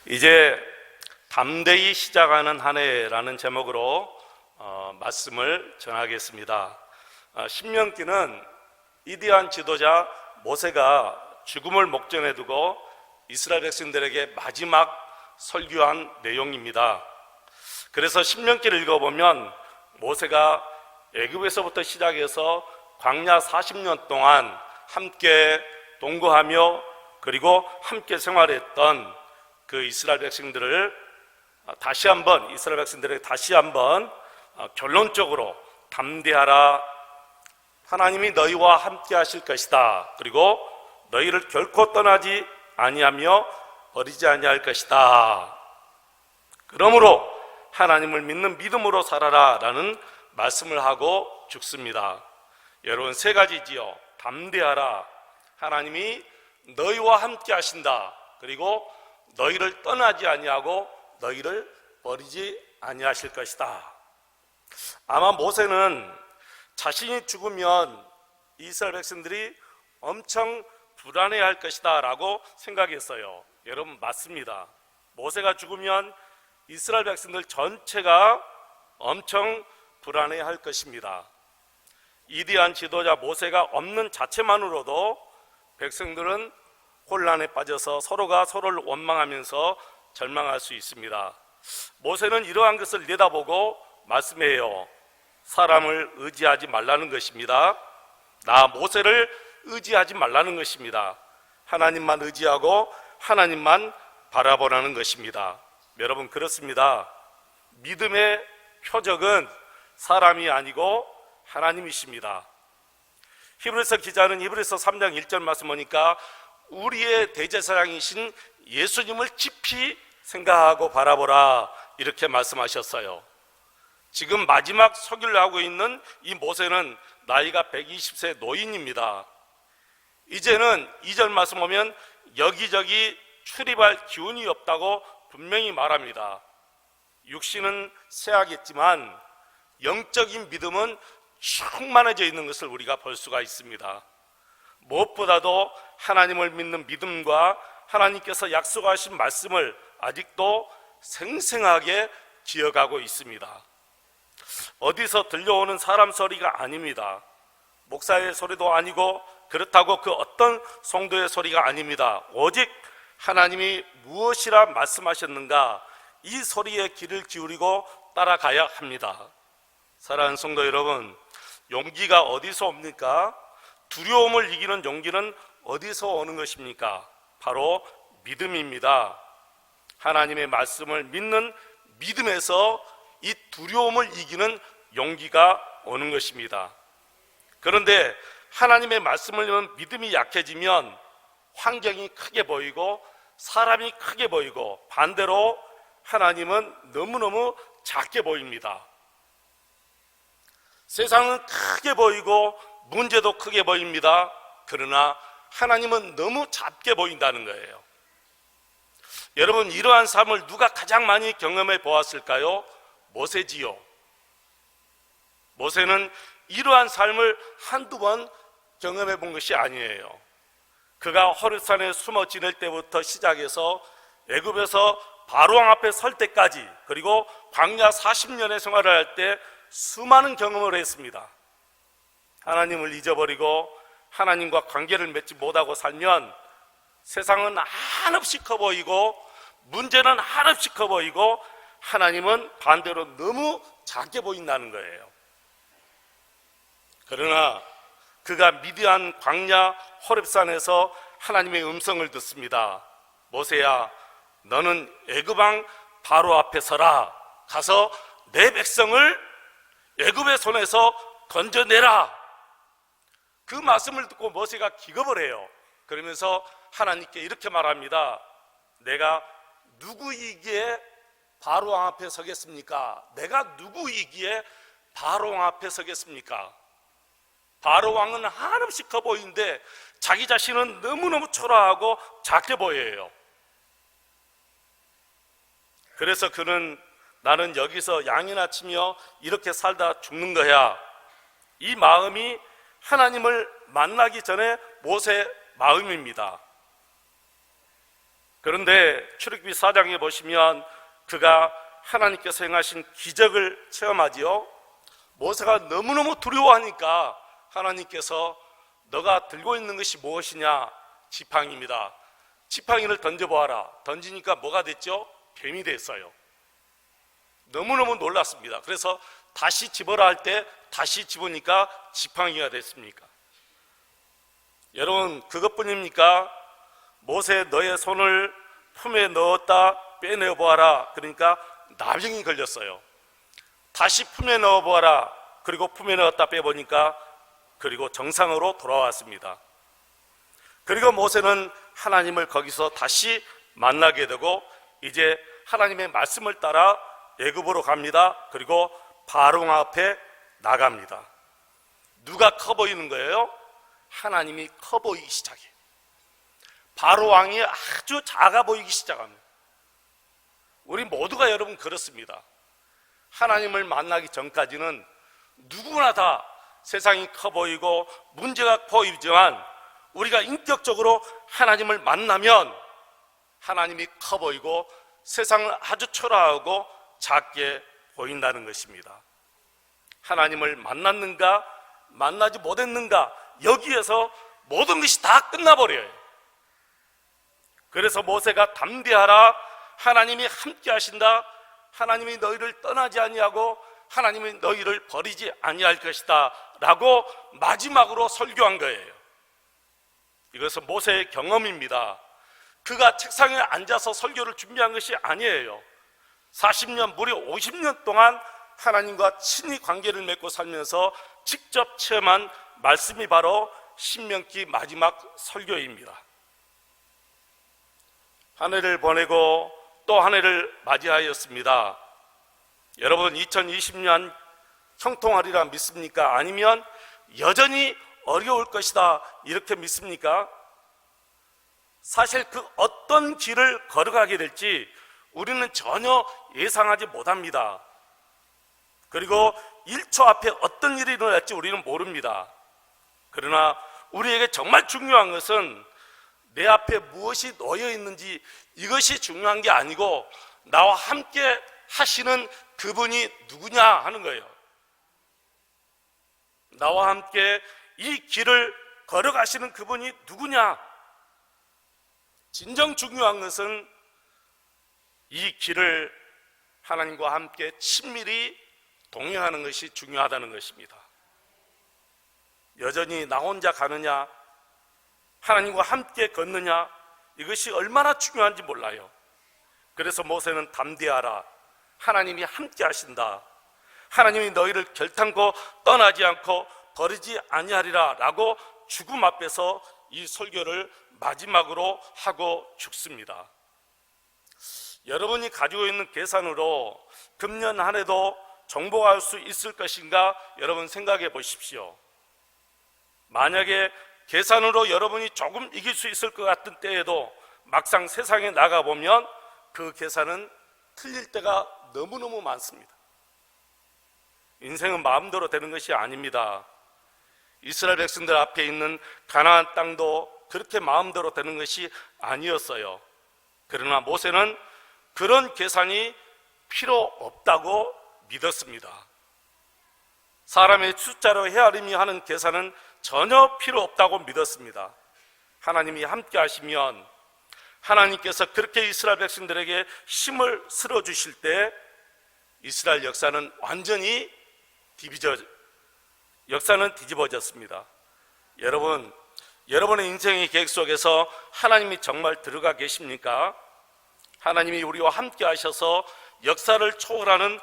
이제 담대히 시작하는 한 해라는 제목으로 말씀을 전하겠습니다. 신명기는 위대한 지도자 모세가 죽음을 목전에 두고 이스라엘 백성들에게 마지막 설교한 내용입니다. 그래서 신명기를 읽어보면 모세가 애굽에서부터 시작해서 광야 40년 동안 함께 동거하며 그리고 함께 생활했던 그 이스라엘 백성들에게 다시 한번 결론적으로 담대하라, 하나님이 너희와 함께 하실 것이다, 그리고 너희를 결코 떠나지 아니하며 버리지 아니할 것이다, 그러므로 하나님을 믿는 믿음으로 살아라 라는 말씀을 하고 죽습니다. 여러분, 세 가지지요. 담대하라, 하나님이 너희와 함께 하신다, 그리고 너희를 떠나지 아니하고 너희를 버리지 아니하실 것이다. 아마 모세는 자신이 죽으면 이스라엘 백성들이 엄청 불안해할 것이다 라고 생각했어요. 여러분, 맞습니다. 모세가 죽으면 이스라엘 백성들 전체가 엄청 불안해할 것입니다. 위대한 지도자 모세가 없는 자체만으로도 백성들은 혼란에 빠져서 서로가 서로를 원망하면서 절망할 수 있습니다. 모세는 이러한 것을 내다보고 말씀해요. 사람을 의지하지 말라는 것입니다. 나 모세를 의지하지 말라는 것입니다. 하나님만 의지하고 하나님만 바라보라는 것입니다. 여러분, 그렇습니다. 믿음의 표적은 사람이 아니고 하나님이십니다. 히브리서 기자는 히브리서 3장 1절 말씀 보니까 우리의 대제사장이신 예수님을 깊이 생각하고 바라보라, 이렇게 말씀하셨어요. 지금 마지막 서기를 하고 있는 이 모세는 나이가 120세 노인입니다. 이제는 2절 말씀 보면 여기저기 출입할 기운이 없다고 분명히 말합니다. 육신은 쇠하겠지만 영적인 믿음은 충만해져 있는 것을 우리가 볼 수가 있습니다. 무엇보다도 하나님을 믿는 믿음과 하나님께서 약속하신 말씀을 아직도 생생하게 기억하고 있습니다. 어디서 들려오는 사람 소리가 아닙니다. 목사의 소리도 아니고 그렇다고 그 어떤 성도의 소리가 아닙니다. 오직 하나님이 무엇이라 말씀하셨는가, 이 소리에 귀를 기울이고 따라가야 합니다. 사랑하는 성도 여러분, 용기가 어디서 옵니까? 두려움을 이기는 용기는 어디서 오는 것입니까? 바로 믿음입니다. 하나님의 말씀을 믿는 믿음에서 이 두려움을 이기는 용기가 오는 것입니다. 그런데 하나님의 말씀을 믿는 믿음이 약해지면 환경이 크게 보이고 사람이 크게 보이고 반대로 하나님은 너무너무 작게 보입니다. 세상은 크게 보이고 문제도 크게 보입니다. 그러나 하나님은 너무 작게 보인다는 거예요. 여러분, 이러한 삶을 누가 가장 많이 경험해 보았을까요? 모세지요. 모세는 이러한 삶을 한두 번 경험해 본 것이 아니에요. 그가 호렙산에 숨어 지낼 때부터 시작해서 애굽에서 바로왕 앞에 설 때까지, 그리고 광야 40년의 생활을 할 때 수많은 경험을 했습니다. 하나님을 잊어버리고 하나님과 관계를 맺지 못하고 살면 세상은 한없이 커 보이고 문제는 한없이 커 보이고 하나님은 반대로 너무 작게 보인다는 거예요. 그러나 그가 미디안 광야 호렙산에서 하나님의 음성을 듣습니다. 모세야, 너는 애굽 왕 바로 앞에 서라. 가서 내 백성을 애굽의 손에서 건져내라. 그 말씀을 듣고 모세가 기겁을 해요. 그러면서 하나님께 이렇게 말합니다. 내가 누구이기에 바로왕 앞에 서겠습니까? 내가 누구이기에 바로왕 앞에 서겠습니까? 바로왕은 한없이 커 보이는데 자기 자신은 너무너무 초라하고 작게 보여요. 그래서 그는 나는 여기서 양이나 치며 이렇게 살다 죽는 거야, 이 마음이 하나님을 만나기 전에 모세 마음입니다. 그런데 출애굽기 4장에 보시면 그가 하나님께서 행하신 기적을 체험하지요. 모세가 너무너무 두려워하니까 하나님께서 너가 들고 있는 것이 무엇이냐? 지팡이입니다. 지팡이를 던져보아라. 던지니까 뭐가 됐죠? 뱀이 됐어요. 너무너무 놀랐습니다. 그래서 다시 집어라 할 때 다시 집으니까 지팡이가 됐습니까? 여러분, 그것뿐입니까? 모세, 너의 손을 품에 넣었다 빼내어 보아라. 그러니까 나병이 걸렸어요. 다시 품에 넣어 보아라. 그리고 품에 넣었다 빼보니까 그리고 정상으로 돌아왔습니다. 그리고 모세는 하나님을 거기서 다시 만나게 되고 이제 하나님의 말씀을 따라 애굽으로 갑니다. 그리고 바로 앞에 나갑니다. 누가 커 보이는 거예요? 하나님이 커 보이기 시작해요. 바로 왕이 아주 작아 보이기 시작합니다. 우리 모두가 여러분 그렇습니다. 하나님을 만나기 전까지는 누구나 다 세상이 커 보이고 문제가 보이지만 우리가 인격적으로 하나님을 만나면 하나님이 커 보이고 세상을 아주 초라하고 작게 보인다는 것입니다. 하나님을 만났는가 만나지 못했는가 여기에서 모든 것이 다 끝나버려요. 그래서 모세가 담대하라, 하나님이 함께 하신다, 하나님이 너희를 떠나지 아니하고 하나님이 너희를 버리지 아니할 것이다 라고 마지막으로 설교한 거예요. 이것은 모세의 경험입니다. 그가 책상에 앉아서 설교를 준비한 것이 아니에요. 40년 무려 50년 동안 하나님과 친히 관계를 맺고 살면서 직접 체험한 말씀이 바로 신명기 마지막 설교입니다. 한 해를 보내고 또 한 해를 맞이하였습니다. 여러분, 2020년 형통하리라 믿습니까? 아니면 여전히 어려울 것이다 이렇게 믿습니까? 사실 그 어떤 길을 걸어가게 될지 우리는 전혀 예상하지 못합니다. 그리고 1초 앞에 어떤 일이 일어날지 우리는 모릅니다. 그러나 우리에게 정말 중요한 것은 내 앞에 무엇이 놓여 있는지 이것이 중요한 게 아니고 나와 함께 하시는 그분이 누구냐 하는 거예요. 나와 함께 이 길을 걸어가시는 그분이 누구냐? 진정 중요한 것은 이 길을 하나님과 함께 친밀히 동행하는 것이 중요하다는 것입니다. 여전히 나 혼자 가느냐, 하나님과 함께 걷느냐, 이것이 얼마나 중요한지 몰라요. 그래서 모세는 담대하라, 하나님이 함께 하신다, 하나님이 너희를 결탄코 떠나지 않고 버리지 아니하리라 라고 죽음 앞에서 이 설교를 마지막으로 하고 죽습니다. 여러분이 가지고 있는 계산으로 금년 한 해도 정복할 수 있을 것인가 여러분 생각해 보십시오. 만약에 계산으로 여러분이 조금 이길 수 있을 것 같은 때에도 막상 세상에 나가보면 그 계산은 틀릴 때가 너무너무 많습니다. 인생은 마음대로 되는 것이 아닙니다. 이스라엘 백성들 앞에 있는 가나안 땅도 그렇게 마음대로 되는 것이 아니었어요. 그러나 모세는 그런 계산이 필요 없다고 믿었습니다. 사람의 숫자로 헤아림이 하는 계산은 전혀 필요 없다고 믿었습니다. 하나님이 함께 하시면 하나님께서 그렇게 이스라엘 백성들에게 힘을 실어주실 때 이스라엘 역사는 완전히 뒤집어졌습니다. 여러분, 여러분의 인생의 계획 속에서 하나님이 정말 들어가 계십니까? 하나님이 우리와 함께 하셔서 역사를 초월하는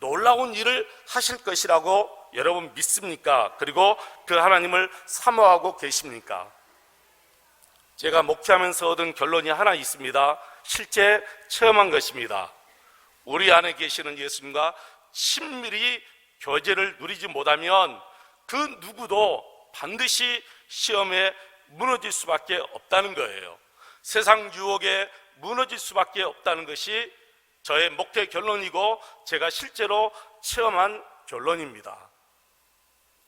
놀라운 일을 하실 것이라고 여러분 믿습니까? 그리고 그 하나님을 사모하고 계십니까? 제가 목회하면서 얻은 결론이 하나 있습니다. 실제 체험한 것입니다. 우리 안에 계시는 예수님과 친밀히 교제를 누리지 못하면 그 누구도 반드시 시험에 무너질 수밖에 없다는 거예요. 세상 유혹에 무너질 수밖에 없다는 것이 저의 목회 결론이고 제가 실제로 체험한 결론입니다.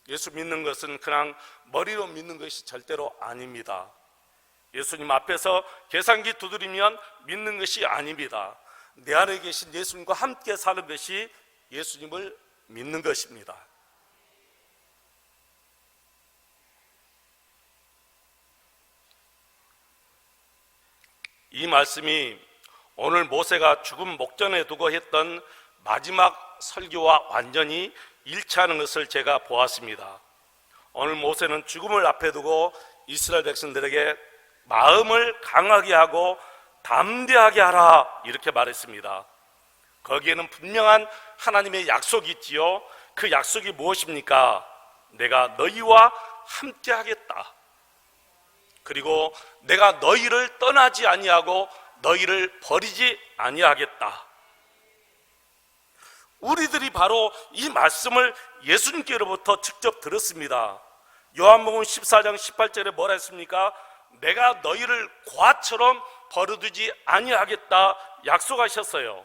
예수 믿는 것은 그냥 머리로 믿는 것이 절대로 아닙니다. 예수님 앞에서 계산기 두드리면 믿는 것이 아닙니다. 내 안에 계신 예수님과 함께 사는 것이 예수님을 믿는 것입니다. 이 말씀이 오늘 모세가 죽음 목전에 두고 했던 마지막 설교와 완전히 일치하는 것을 제가 보았습니다. 오늘 모세는 죽음을 앞에 두고 이스라엘 백성들에게 마음을 강하게 하고 담대하게 하라 이렇게 말했습니다. 거기에는 분명한 하나님의 약속이 있지요. 그 약속이 무엇입니까? 내가 너희와 함께 하겠다. 그리고 내가 너희를 떠나지 아니하고 너희를 버리지 아니하겠다. 우리들이 바로 이 말씀을 예수님께로부터 직접 들었습니다. 요한복음 14장 18절에 뭐라 했습니까? 내가 너희를 과처럼 버려두지 아니하겠다 약속하셨어요.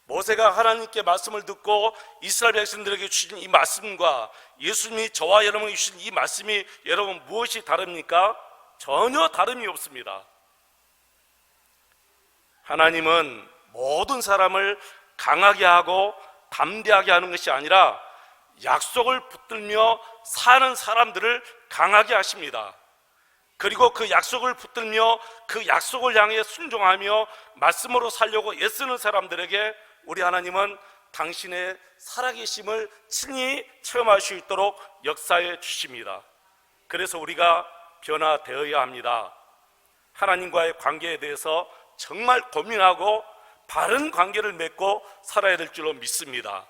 모세가 하나님께 말씀을 듣고 이스라엘 백성들에게 주신 이 말씀과 예수님이 저와 여러분에게 주신 이 말씀이 여러분 무엇이 다릅니까? 전혀 다름이 없습니다. 하나님은 모든 사람을 강하게 하고 담대하게 하는 것이 아니라 약속을 붙들며 사는 사람들을 강하게 하십니다. 그리고 그 약속을 붙들며 그 약속을 향해 순종하며 말씀으로 살려고 애쓰는 사람들에게 우리 하나님은 당신의 살아계심을 친히 체험할 수 있도록 역사해 주십니다. 그래서 우리가 변화되어야 합니다. 하나님과의 관계에 대해서 정말 고민하고 바른 관계를 맺고 살아야 될 줄로 믿습니다.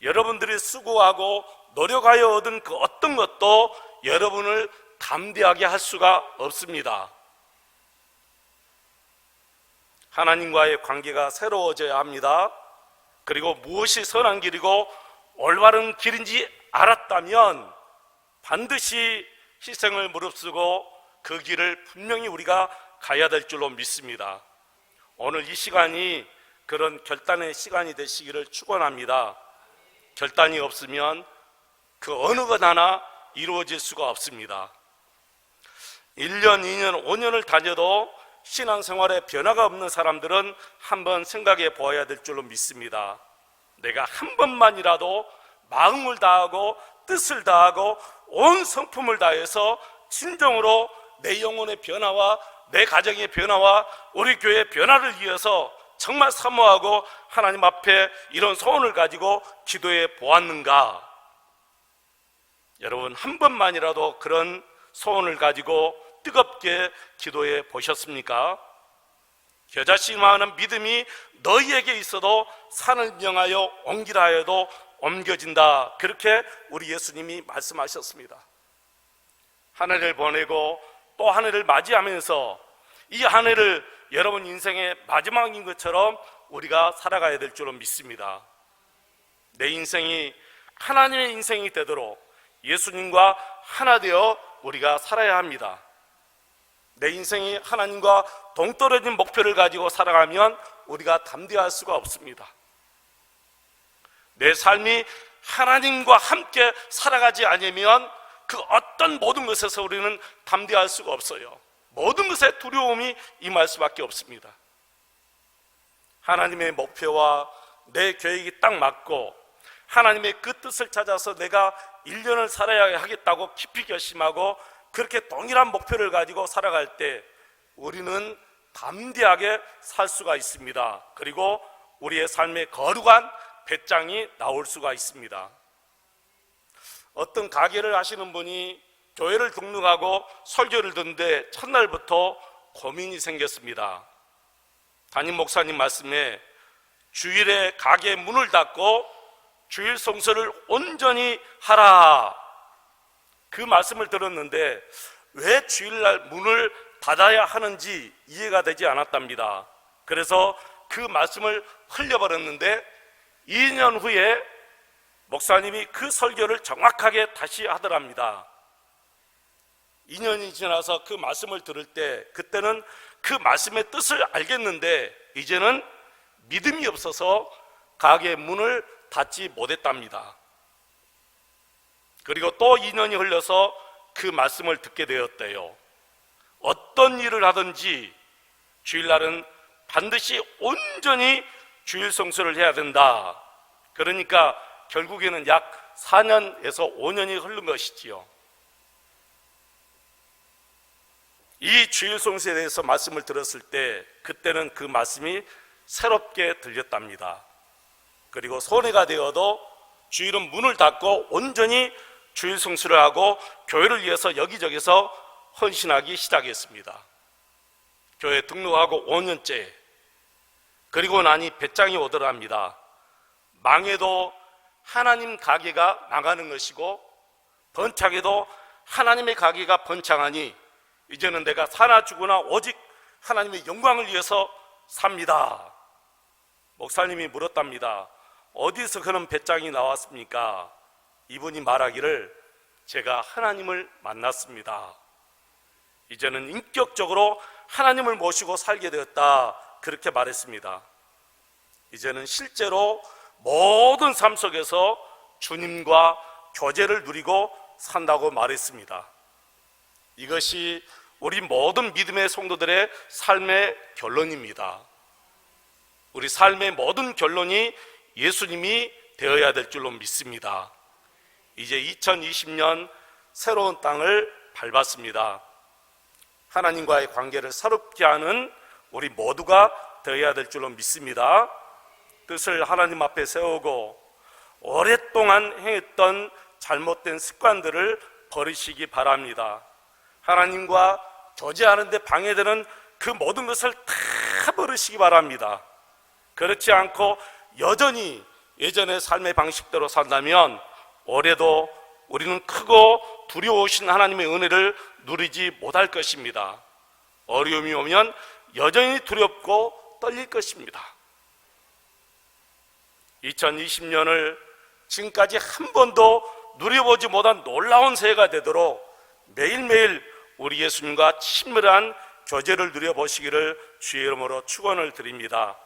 여러분들이 수고하고 노력하여 얻은 그 어떤 것도 여러분을 담대하게 할 수가 없습니다. 하나님과의 관계가 새로워져야 합니다. 그리고 무엇이 선한 길이고 올바른 길인지 알았다면 반드시 희생을 무릅쓰고 그 길을 분명히 우리가 가야 될 줄로 믿습니다. 오늘 이 시간이 그런 결단의 시간이 되시기를 축원합니다. 결단이 없으면 그 어느 것 하나 이루어질 수가 없습니다. 1년, 2년, 5년을 다녀도 신앙생활에 변화가 없는 사람들은 한번 생각해 보아야 될 줄로 믿습니다. 내가 한 번만이라도 마음을 다하고 뜻을 다하고 온 성품을 다해서 진정으로 내 영혼의 변화와 내 가정의 변화와 우리 교회의 변화를 위해서 정말 사모하고 하나님 앞에 이런 소원을 가지고 기도해 보았는가? 여러분 한 번만이라도 그런 소원을 가지고 뜨겁게 기도해 보셨습니까? 겨자씨만한 믿음이 너희에게 있어도 산을 명하여 옮기라 하여도 옮겨진다. 그렇게 우리 예수님이 말씀하셨습니다. 한 해를 보내고 또 한 해를 맞이하면서 이 한 해를 여러분 인생의 마지막인 것처럼 우리가 살아가야 될 줄로 믿습니다. 내 인생이 하나님의 인생이 되도록 예수님과 하나 되어 우리가 살아야 합니다. 내 인생이 하나님과 동떨어진 목표를 가지고 살아가면 우리가 담대할 수가 없습니다. 내 삶이 하나님과 함께 살아가지 않으면 그 어떤 모든 것에서 우리는 담대할 수가 없어요. 모든 것에 두려움이 임할 수밖에 없습니다. 하나님의 목표와 내 계획이 딱 맞고 하나님의 그 뜻을 찾아서 내가 1년을 살아야 하겠다고 깊이 결심하고 그렇게 동일한 목표를 가지고 살아갈 때 우리는 담대하게 살 수가 있습니다. 그리고 우리의 삶에 거룩한 배짱이 나올 수가 있습니다. 어떤 가게를 하시는 분이 교회를 등록하고 설교를 듣는데 첫날부터 고민이 생겼습니다. 담임 목사님 말씀에 주일에 가게 문을 닫고 주일 성수를 온전히 하라, 그 말씀을 들었는데 왜 주일날 문을 닫아야 하는지 이해가 되지 않았답니다. 그래서 그 말씀을 흘려버렸는데 2년 후에 목사님이 그 설교를 정확하게 다시 하더랍니다. 2년이 지나서 그 말씀을 들을 때 그때는 그 말씀의 뜻을 알겠는데 이제는 믿음이 없어서 가게 문을 닫지 못했답니다. 그리고 또 2년이 흘러서 그 말씀을 듣게 되었대요. 어떤 일을 하든지 주일날은 반드시 온전히 주일 성수를 해야 된다. 그러니까 결국에는 약 4년에서 5년이 흐른 것이지요. 이 주일 성수에 대해서 말씀을 들었을 때 그때는 그 말씀이 새롭게 들렸답니다. 그리고 손해가 되어도 주일은 문을 닫고 온전히 주일 성수를 하고 교회를 위해서 여기저기서 헌신하기 시작했습니다. 교회 등록하고 5년째. 그리고 나니 배짱이 오더랍니다. 망해도 하나님 가게가 나가는 것이고 번창해도 하나님의 가게가 번창하니 이제는 내가 사나 죽으나 오직 하나님의 영광을 위해서 삽니다. 목사님이 물었답니다. 어디서 그런 배짱이 나왔습니까? 이분이 말하기를 제가 하나님을 만났습니다. 이제는 인격적으로 하나님을 모시고 살게 되었다. 그렇게 말했습니다. 이제는 실제로 모든 삶 속에서 주님과 교제를 누리고 산다고 말했습니다. 이것이 우리 모든 믿음의 성도들의 삶의 결론입니다. 우리 삶의 모든 결론이 예수님이 되어야 될 줄로 믿습니다. 이제 2020년 새로운 땅을 밟았습니다. 하나님과의 관계를 새롭게 하는 우리 모두가 되어야 될 줄로 믿습니다. 뜻을 하나님 앞에 세우고 오랫동안 행했던 잘못된 습관들을 버리시기 바랍니다. 하나님과 교제하는 데 방해되는 그 모든 것을 다 버리시기 바랍니다. 그렇지 않고 여전히 예전의 삶의 방식대로 산다면 올해도 우리는 크고 두려우신 하나님의 은혜를 누리지 못할 것입니다. 어려움이 오면 여전히 두렵고 떨릴 것입니다. 2020년을 지금까지 한 번도 누려보지 못한 놀라운 새해가 되도록 매일매일 우리 예수님과 친밀한 교제를 누려보시기를 주의 이름으로 축원을 드립니다.